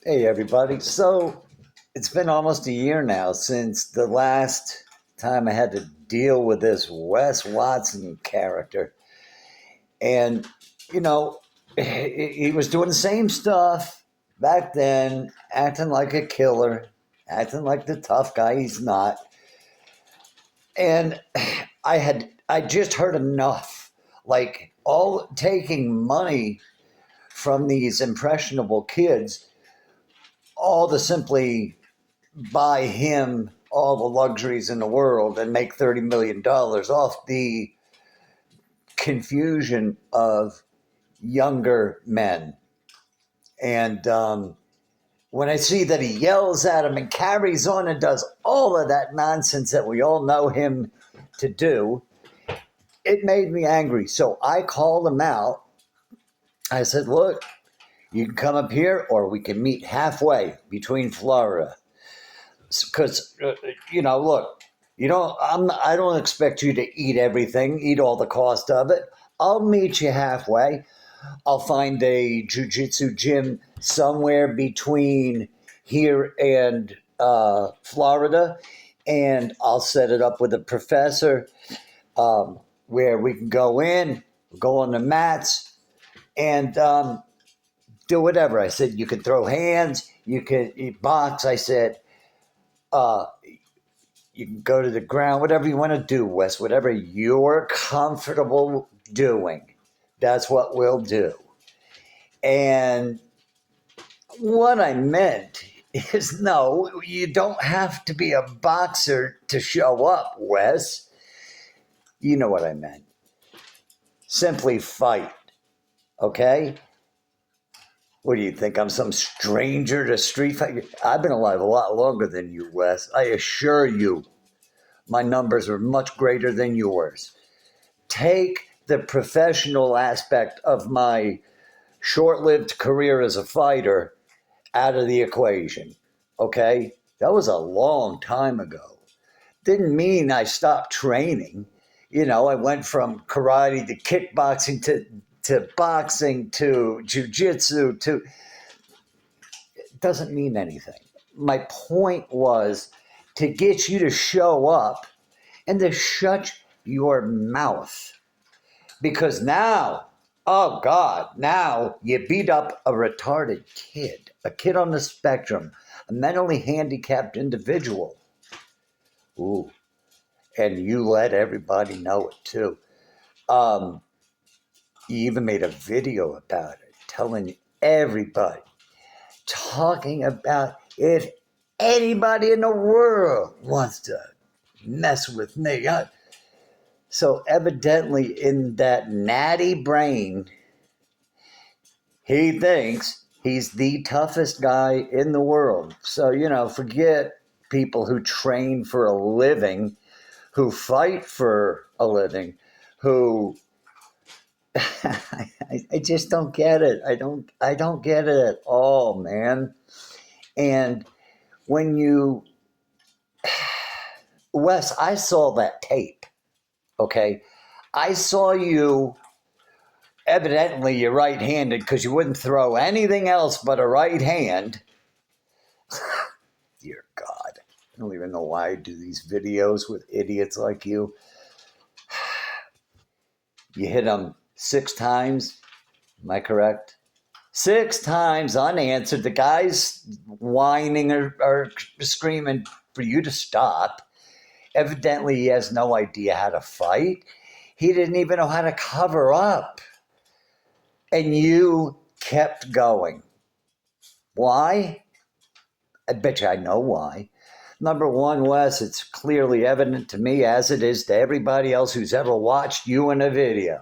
Hey, everybody. So it's been almost a year now since the last time I had to deal with this Wes Watson character. And, you know, he was doing the same stuff back then, acting like a killer, acting like the tough guy he's not. And I just heard enough. Like, all taking money from these impressionable kids, all to simply buy him all the luxuries in the world and make $30 million off the confusion of younger men. And when I see that he yells at him and carries on and does all of that nonsense that we all know him to do, it made me angry. So I called him out. I said, look, you can come up here or we can meet halfway between Florida. Because look, I don't expect you to eat everything, eat all the cost of it. I'll meet you halfway. I'll find a jiu-jitsu gym somewhere between here and Florida, and I'll set it up with a professor where we can go in, go on the mats, and do whatever. I said you can throw hands, you can box. I said uh, you can go to the ground, whatever you want to do, Wes, whatever you're comfortable doing, that's what we'll do. And what I meant is no, you don't have to be a boxer to show up, Wes. You know what I meant. Simply fight, okay? What do you think? I'm some stranger to street fight? I've been alive a lot longer than you, Wes. I assure you, my numbers are much greater than yours. Take the professional aspect of my short-lived career as a fighter out of the equation, okay? That was a long time ago. Didn't mean I stopped training. I went from karate to kickboxing to boxing to jujitsu to. It doesn't mean anything. My point was to get you to show up and to shut your mouth. Because now, oh God, now you beat up a retarded kid, a kid on the spectrum, a mentally handicapped individual. Ooh, and you let everybody know it too. Um, you even made a video about it, telling everybody, talking about if anybody in the world wants to mess with me. So evidently in that natty brain, he thinks he's the toughest guy in the world. So, forget people who train for a living, who fight for a living, who I just don't get it. I don't get it at all, man. And when you Wes, I saw that tape, okay? I saw you. Evidently, you're right-handed because you wouldn't throw anything else but a right hand. Dear God, I don't even know why I do these videos with idiots like you. You hit them 6 times. Am I correct? 6 times unanswered. The guy's whining or screaming for you to stop. Evidently, he has no idea how to fight. He didn't even know how to cover up. And you kept going. Why? I bet you I know why. Number one, Wes, it's clearly evident to me, as it is to everybody else who's ever watched you in a video.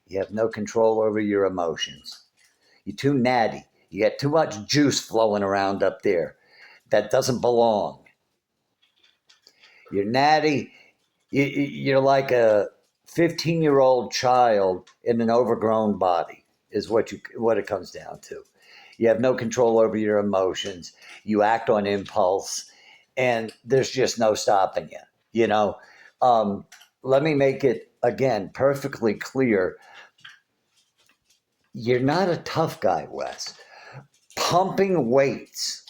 You have no control over your emotions. You're too natty. You got too much juice flowing around up there that doesn't belong. You're natty. You're like a 15-year-old child in an overgrown body is what it comes down to. You have no control over your emotions. You act on impulse, and there's just no stopping you. Let me make it again perfectly clear. You're not a tough guy, Wes. pumping weights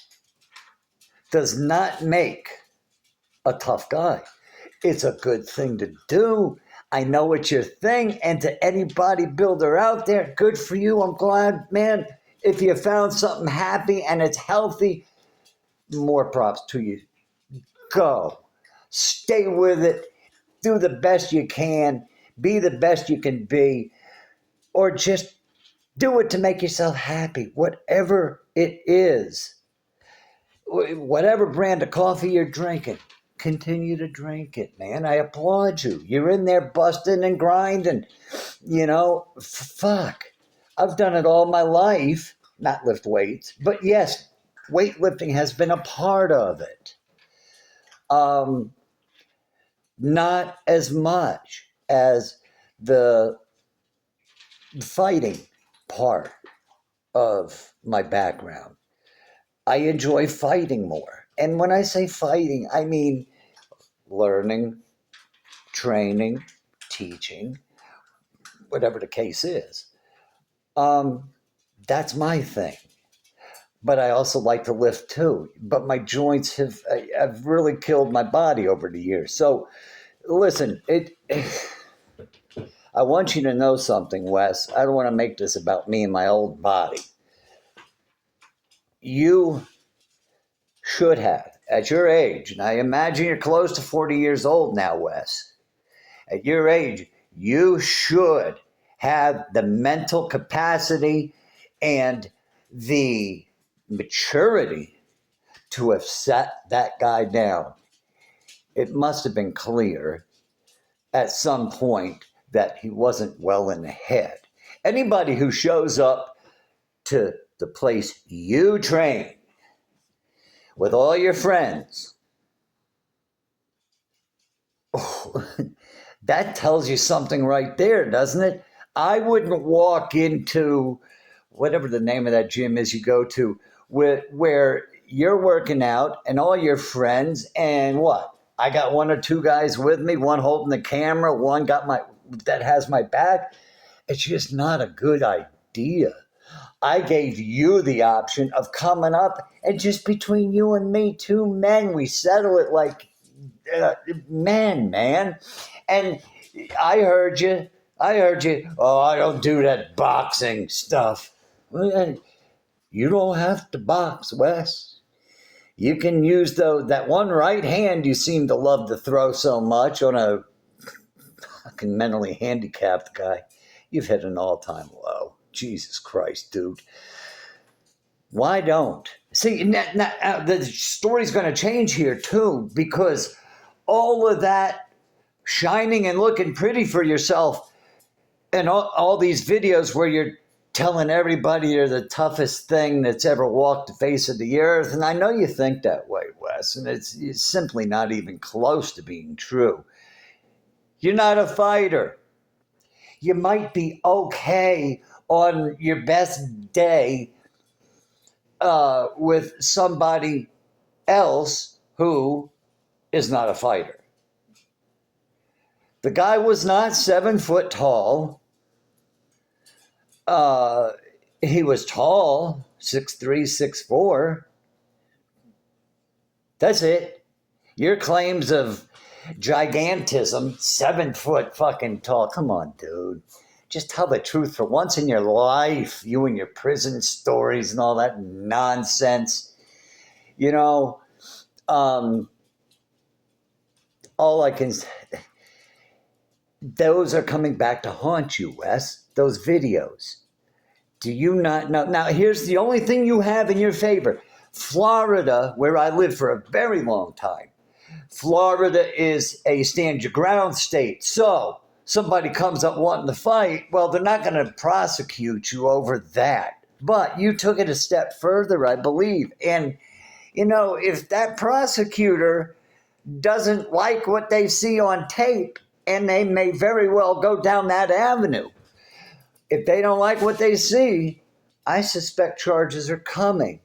does not make a tough guy. It's a good thing to do. I know it's your thing. And to any bodybuilder out there, good for you. I'm glad, man. If you found something happy and it's healthy, more props to you. Go. Stay with it. Do the best you can. Be the best you can be. Or just do it to make yourself happy. Whatever it is. Whatever brand of coffee you're drinking, continue to drink it, man. I applaud you. You're in there busting and grinding. Fuck. I've done it all my life. Not lift weights, but yes, weightlifting has been a part of it. Not as much as the fighting part of my background. I enjoy fighting more. And when I say fighting, I mean learning, training, teaching, whatever the case is. That's my thing. But I also like to lift too. But my joints have really killed my body over the years. So listen, I want you to know something, Wes. I don't want to make this about me and my old body. You should have, at your age, and I imagine you're close to 40 years old now, Wes. At your age, you should have the mental capacity and the maturity to have set that guy down. It must have been clear at some point that he wasn't well in the head. Anybody who shows up to the place you train with all your friends, that tells you something right there, doesn't it? I wouldn't walk into whatever the name of that gym is you go to where you're working out and all your friends and what? I got one or two guys with me, one holding the camera, one that has my back. It's just not a good idea. I gave you the option of coming up and just between you and me, two men, we settle it like men, man. And I heard you. Oh, I don't do that boxing stuff. You don't have to box, Wes. You can use that one right hand you seem to love to throw so much on a fucking mentally handicapped guy. You've hit an all-time low. Jesus Christ, dude. Why don't? See, the story's going to change here, too, because all of that shining and looking pretty for yourself and all these videos where you're telling everybody you're the toughest thing that's ever walked the face of the earth. And I know you think that way, Wes, and it's simply not even close to being true. You're not a fighter. You might be okay on your best day with somebody else who is not a fighter. The guy was not 7 foot tall. He was tall, 6'3", 6'4". That's it. Your claims of gigantism, 7 foot fucking tall. Come on, dude. Just tell the truth for once in your life. You and your prison stories and all that nonsense. All I can say, those are coming back to haunt you, Wes. Those videos. Do you not know? Now, here's the only thing you have in your favor. Florida, where I lived for a very long time, Florida is a stand your ground state. So somebody comes up wanting to fight, well, they're not going to prosecute you over that. But you took it a step further, I believe. And, if that prosecutor doesn't like what they see on tape, and they may very well go down that avenue, if they don't like what they see, I suspect charges are coming.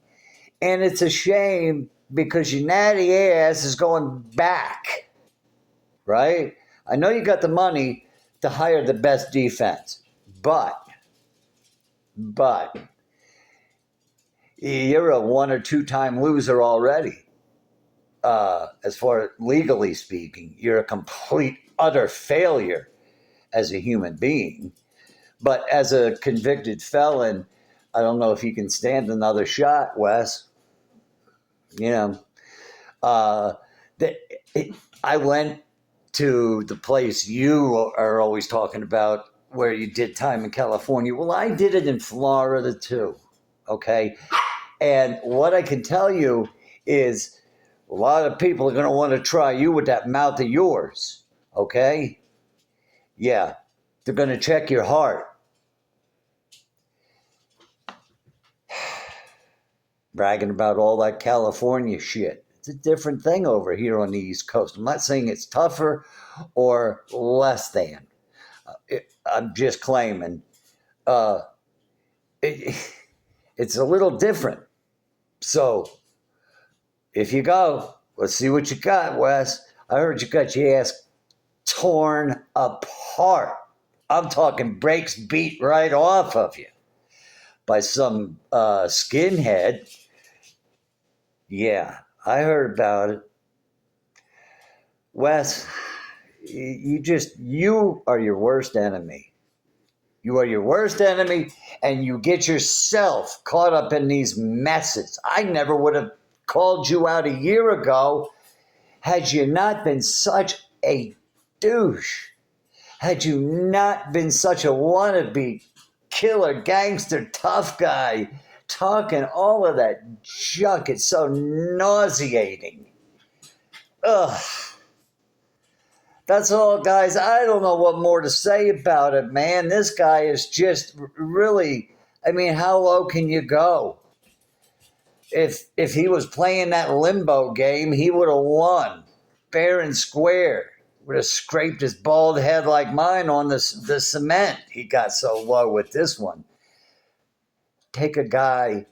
And it's a shame because your natty ass is going back, right? I know you got the money to hire the best defense, but you're a 1 or 2 time loser already. As far as legally speaking, you're a complete, utter failure as a human being. But as a convicted felon, I don't know if you can stand another shot, Wes. You know, uh, the, it, I went to the place you are always talking about where you did time in California. Well, I did it in Florida too. Okay. And what I can tell you is a lot of people are going to want to try you with that mouth of yours. Okay. Yeah. They're going to check your heart. Bragging about all that California shit. It's a different thing over here on the East Coast. I'm not saying it's tougher or less than. I'm just claiming uh, it, it's a little different. So if you go, let's see what you got, Wes. I heard you got your ass torn apart. I'm talking brakes beat right off of you by some skinhead. Yeah, I heard about it. Wes, you are your worst enemy. You are your worst enemy, and you get yourself caught up in these messes. I never would have called you out a year ago had you not been such a douche. Had you not been such a wannabe killer, gangster, tough guy, talking all of that junk. It's so nauseating. Ugh. That's all, guys. I don't know what more to say about it, man. This guy is just really, I mean, how low can you go? If he was playing that limbo game, he would have won fair and square. Would have scraped his bald head like mine on the cement. He got so low with this one. Take a guy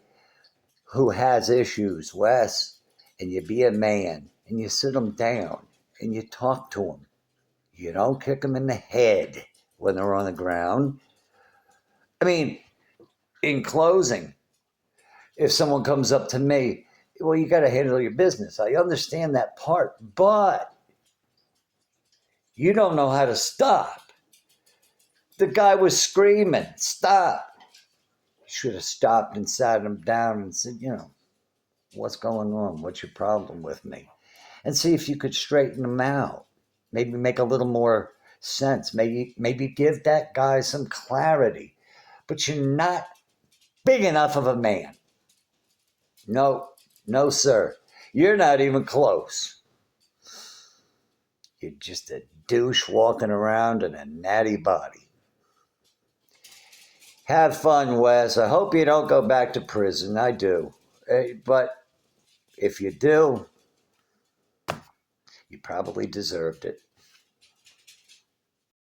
who has issues, Wes, and you be a man, and you sit him down, and you talk to him. You don't kick them in the head when they're on the ground. I mean, in closing, if someone comes up to me, well, you got to handle your business. I understand that part, but you don't know how to stop. The guy was screaming, stop. You should have stopped and sat him down and said, what's going on? What's your problem with me? And see if you could straighten him out. Maybe make a little more sense. Maybe give that guy some clarity. But you're not big enough of a man. No, sir. You're not even close. You're just a douche walking around in a natty body. Have fun, Wes. I hope you don't go back to prison. I do. But if you do, you probably deserved it.